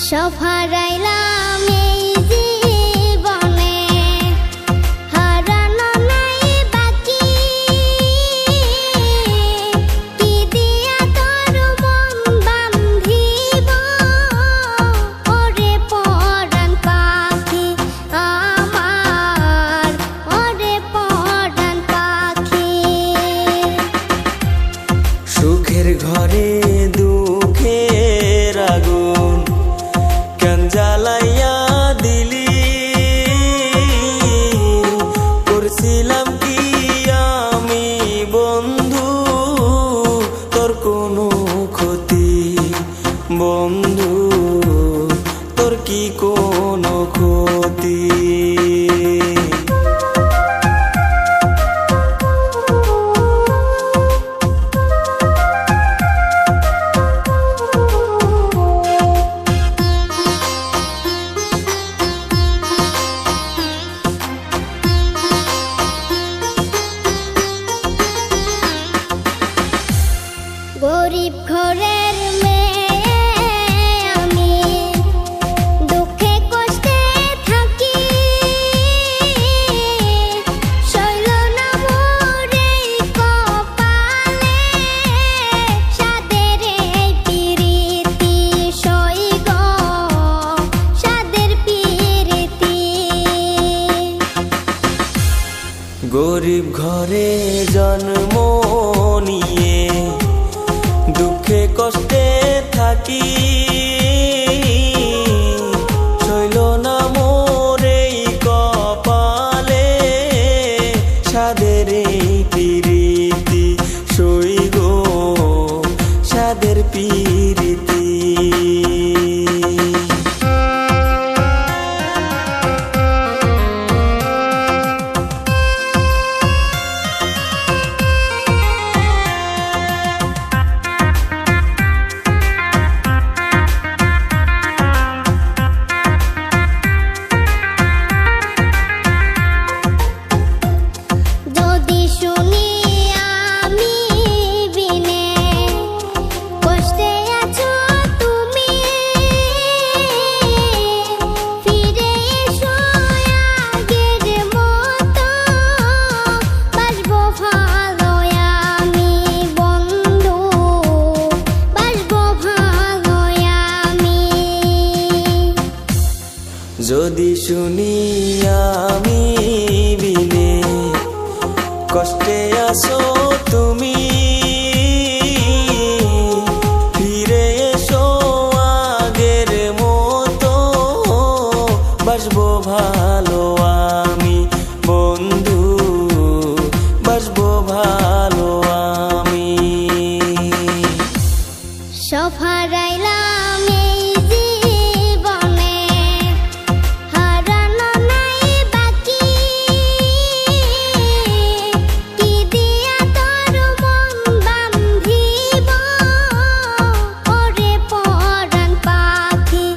সব হারাইলাম এই জীবনে, হারানো নাই বাকি। কি দিয়া তোর মন বান্ধিব, ওরে পরাণ পাখি আমার, ওরে পরাণ পাখি। সুখের ঘরে দুঃখের আগুন কেন জ্বালাইয়া দিলি, করছিলাম কি আমি বন্ধু তোর কোনো ক্ষতি, বন্ধু তোর কি কোনো ক্ষতি। গরিব ঘরের মেয়ে আমি, দুঃখে কষ্টে থাকি। সইল না মোর এই কপালে, সাদের এই পিরিতি সই গো, সাদের পিরিতি। গরিব ঘরে জন্ম নিয়ে দুঃখে কষ্টে থাকি, সইল না মোর এই কপালে, সাদের এই পিরিতি সই গো, সাদের পিরিতি। যদি শুনি আমি বিনে কষ্টে আছো তুমি, ফিরে এসো আগের মতো, বাসবো ভালো আমি বন্ধু, বাসবো ভালো আমি। যদি শুনি আমি বিনে কষ্টে আছো তুমি, ফিরে এসো আগের মতো, বাসবো ভালো আমি বন্ধু, বাসবো ভালো আমি। সব হারাইলাম এই জীবনে, হারানো নাই বাকি। কি দিয়া তোর মন বান্ধিব, ওরে পরাণ পাখি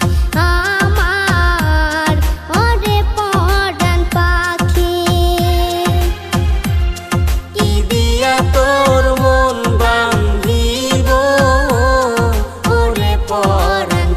আমার, ওরে পরাণ পাখি। কি দিয়া তোর মন বান্ধিব, ওরে পরাণ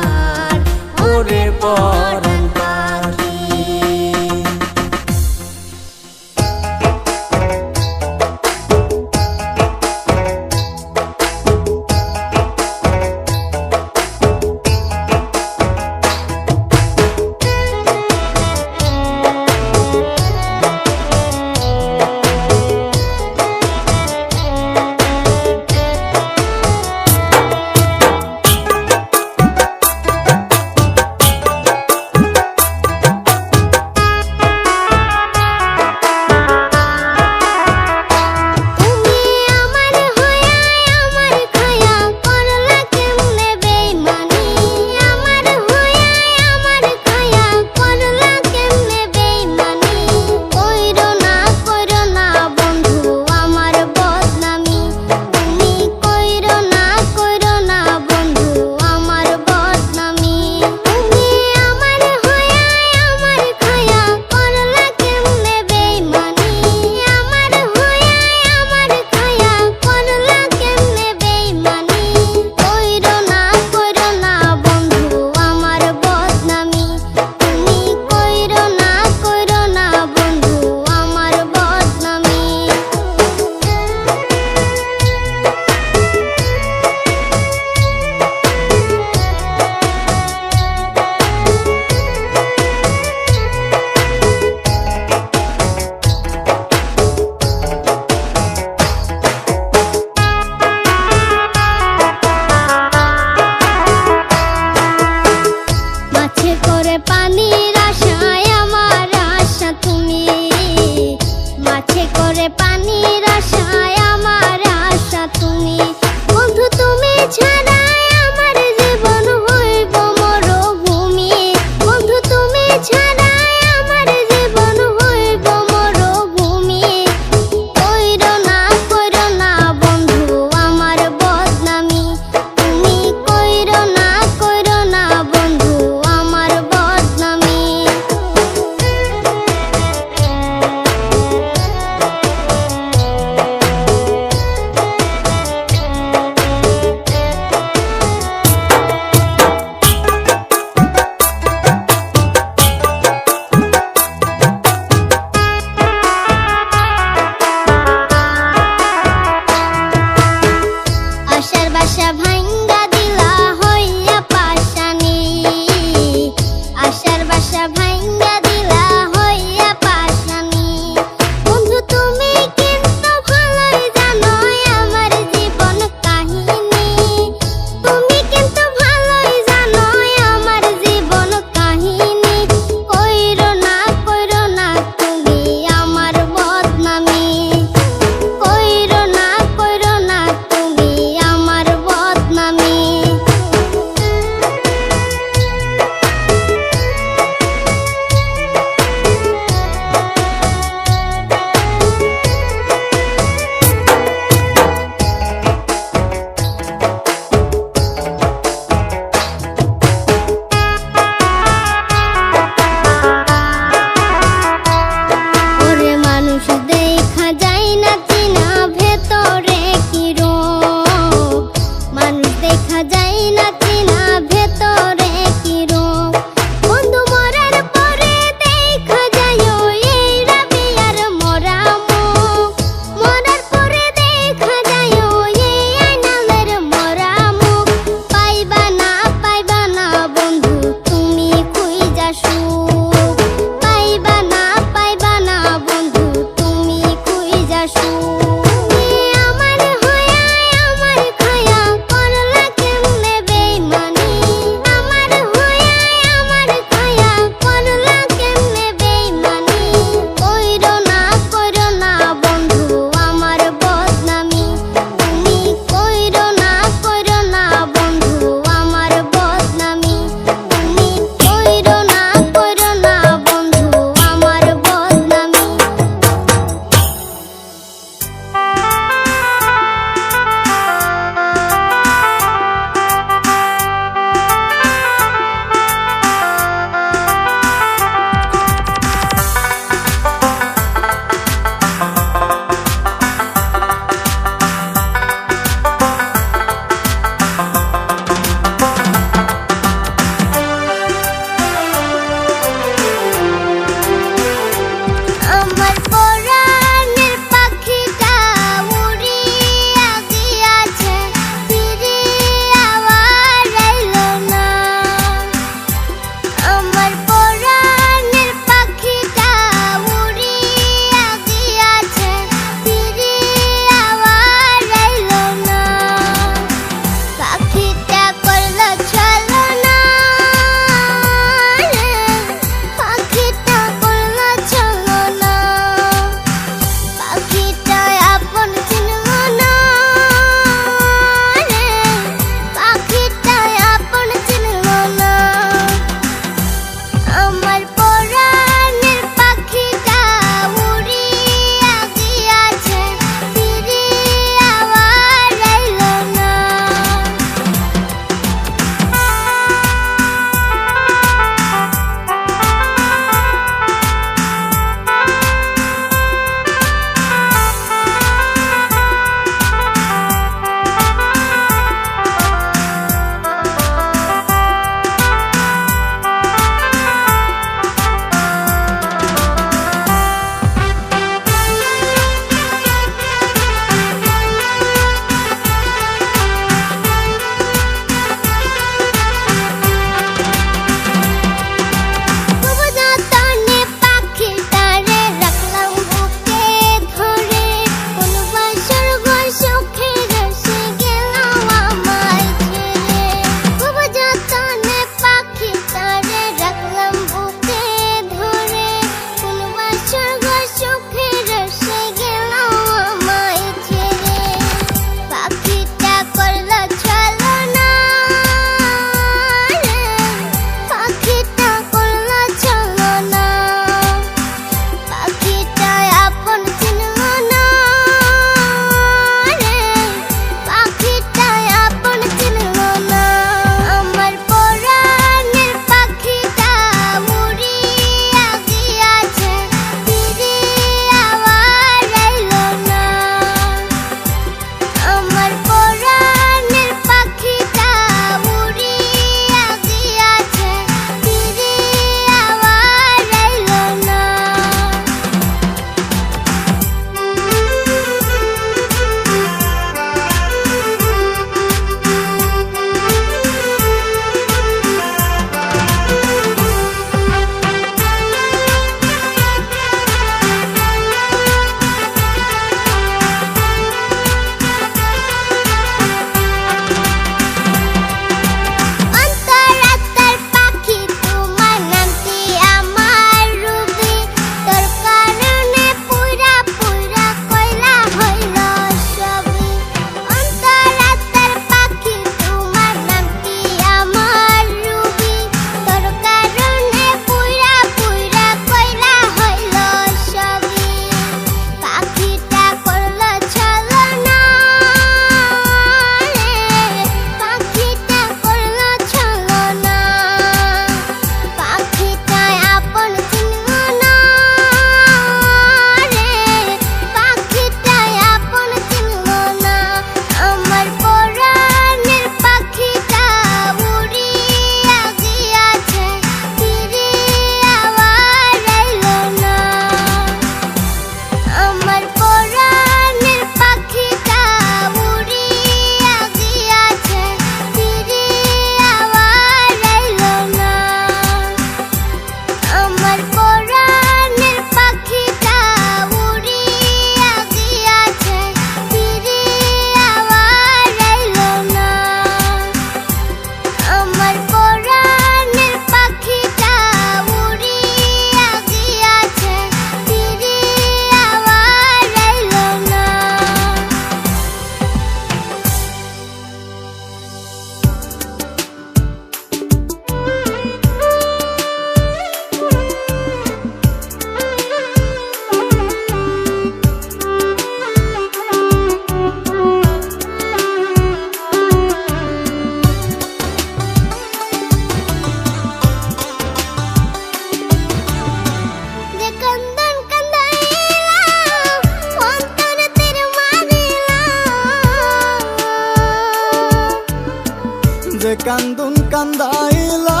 যে কান্দুন কান্দাইলা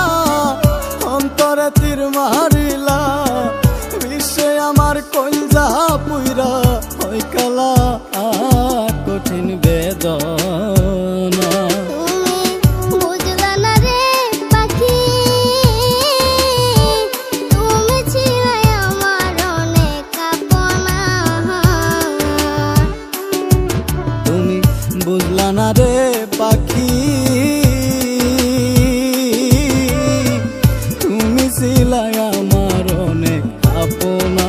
অন্তরে তীর মারিলা বিশ্বে আমার কলজা পুইরা ওই কালা কঠিন বেদনা তুমি বুঝলা না রে পাখি, তুমি ছিলে আমার অনেক আপনা। তুমি বুঝলা না রে পাখি, তুমি ছিলাই আমার অনেক আপনা।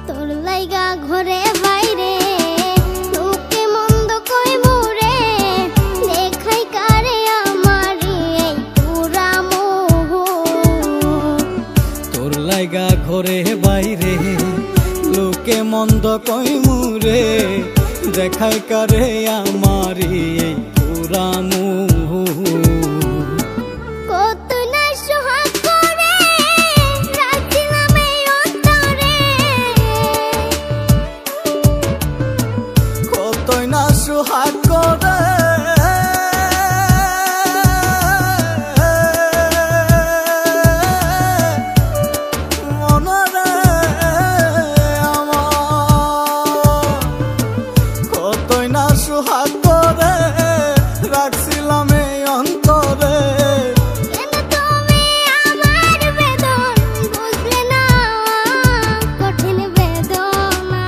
তোর লাইগা ঘরে বাইরে লোকে মন্দ কই মোরে, দেখাই কারে আমার এই পুরা মোহ। তোর লাইগা ঘরে বাইরে লোকে মন্দ কই মুরে, দেখাই কারে আমারি এই পুরা মুহ। কত না সোহাগ করে রাখিলাম এই অন্তরে, কতই না সুহাগ করে মনরে আমার, কতই না সুহাগ করে রাখছিলাম এই অন্তরে। কেন তুমি আমার বেদন বুঝলে না, কঠিন বেদনা।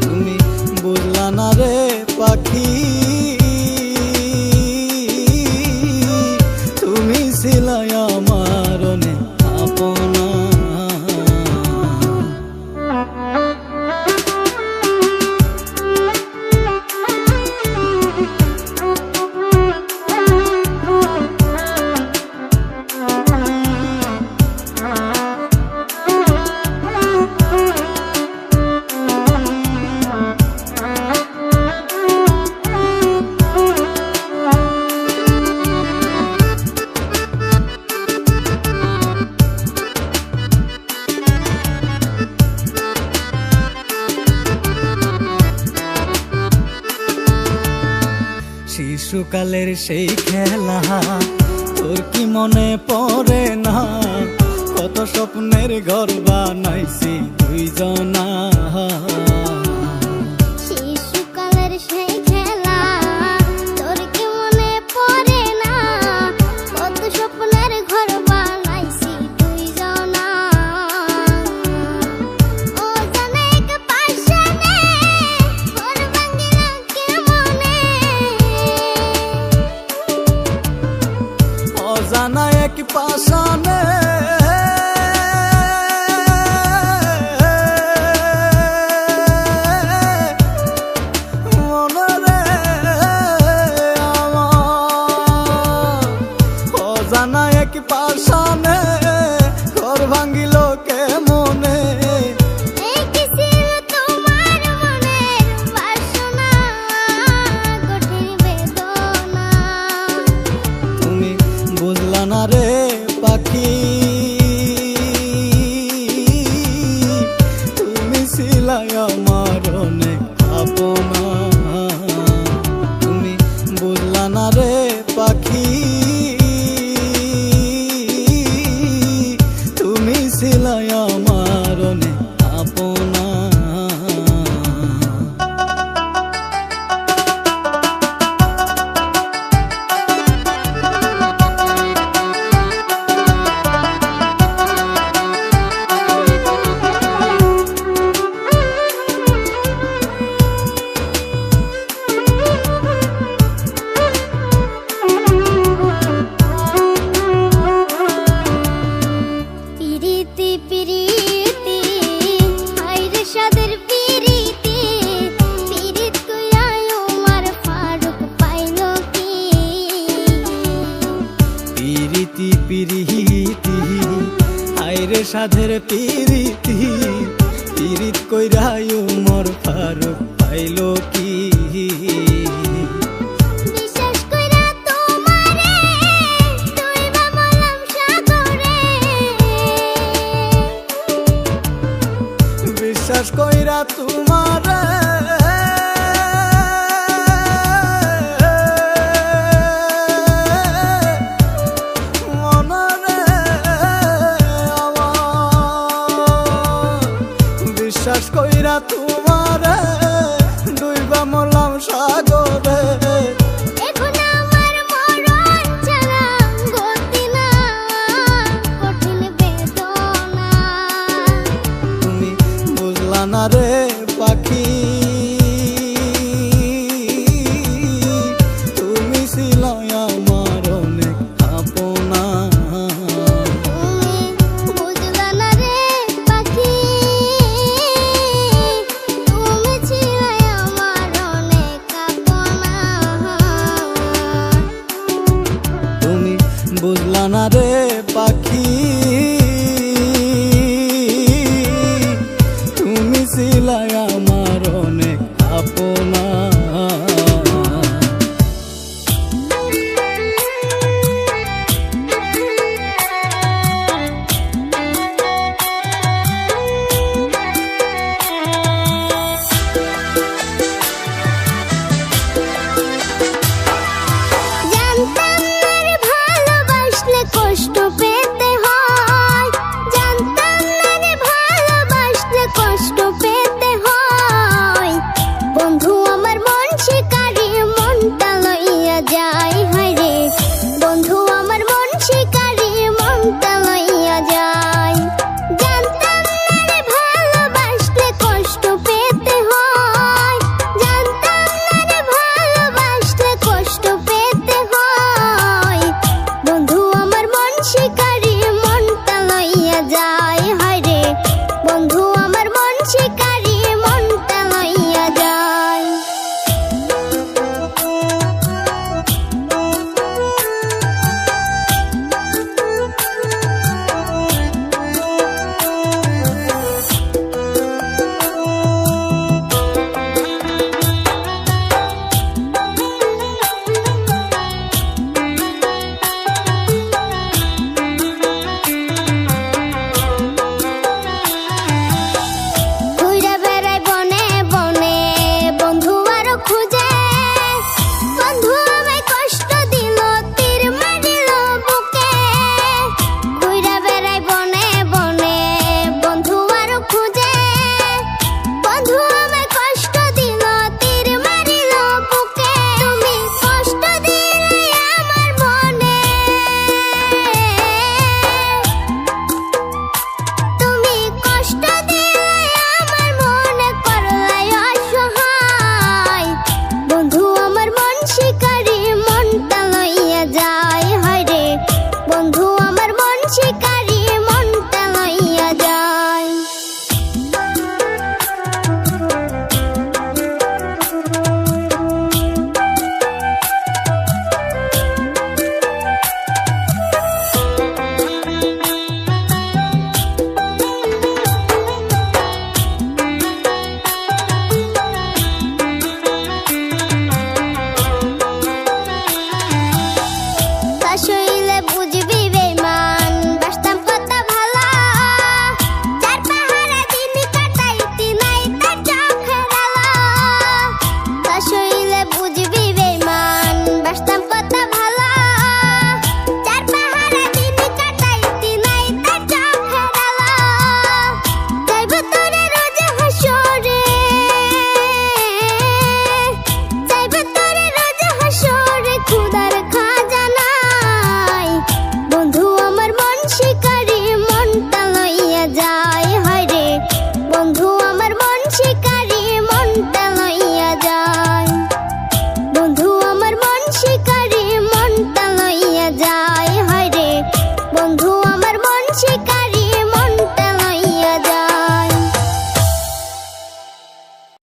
তুমি বুঝলা না রে পাখি, তুমি ছিলাই আমার অনেক আপনা। শিশুকালের সেই খেলা তোর কি মনে পড়ে না, কত স্বপ্নের ঘর বানাইছি দুইজনা। শিশুকালের সেই খেলা তোর কি মনে পড়ে না, কত স্বপ্নের ঘর বানাইছি দুইজনা। ও জানে এক পাশানে ঘর ভাঙিলা কেমনে, অজানা এক পাশানে মনরে আমার, অজানা এক পাশানে ঘর ভাঙিল কেমনে। এই কি ছিল তোমার মনের বাসনা, কঠিন বেদনা। তুমি বুঝলা না রে পাখি, তুমি ছিলাই আমার অনেক আপনা। তুমি বুঝলা না রে পাখি, তুমি ছিলাই আমার অনেক আপনা। হাইরে সাধের পিরিতি পিরিত কইরাই উমর ফারুক পাইলো কি বিশ্বাস কইরা তোমারে তুইবা বললাম সাগরে বিশ্বাস কইরা তোমারে মনরে আমার বিশ্বাস কইরা তোমারে ডুইবা মরলাম সাগরে এখন আমার মরণ ছাড়া গতি না কঠিন বেদনা তুমি বুঝলা না রে পাখি তুমি ছিলা আমার অনেক আপনা তুমি বুঝলা না রে পাখি তুমি ছিলে আমার অনেক আপনা তুমি বুঝলা না রে পাখি তুমি ছিলা আমার অনেক আপনা জানতাম না রে ভালোবাসলে কষ্ট পেতে হয় জানতাম না রে ভালোবাসলে কষ্ট পেতে হয় বন্ধু আমার মন শিকারি মনটা লইয়া যায় হায় রে বন্ধু আমার মন শিকারি মনটা লইয়া যায় জানতাম না রে ভালোবাসলে কষ্ট পেতে হয় জানতাম না রে ভালোবাসলে কষ্ট পেতে হয় বন্ধু আমার মন শিকারি মনটা লইয়া যায় হায় রে বন্ধু আমার মন শিকারি মনটা লইয়া যায় ঘুরে বেড়াই বনে বনে বন্ধু আরো খুঁজে বন্ধু আমায় কষ্ট দিল তীর মারিল বুকে ঘুরে বেড়াই বনে বনে বন্ধু আরো খুঁজে বন্ধু আমায় কষ্ট দিল তীর মারিল বুকে তুমি কষ্ট দিলে আমার মনে তুমি কষ্ট দিলে আমার মনে করলাই অসহায় বন্ধু আমার মন শিকারি মনটা লইয়া যায় হায় রে বন্ধু আমার মন শিকারি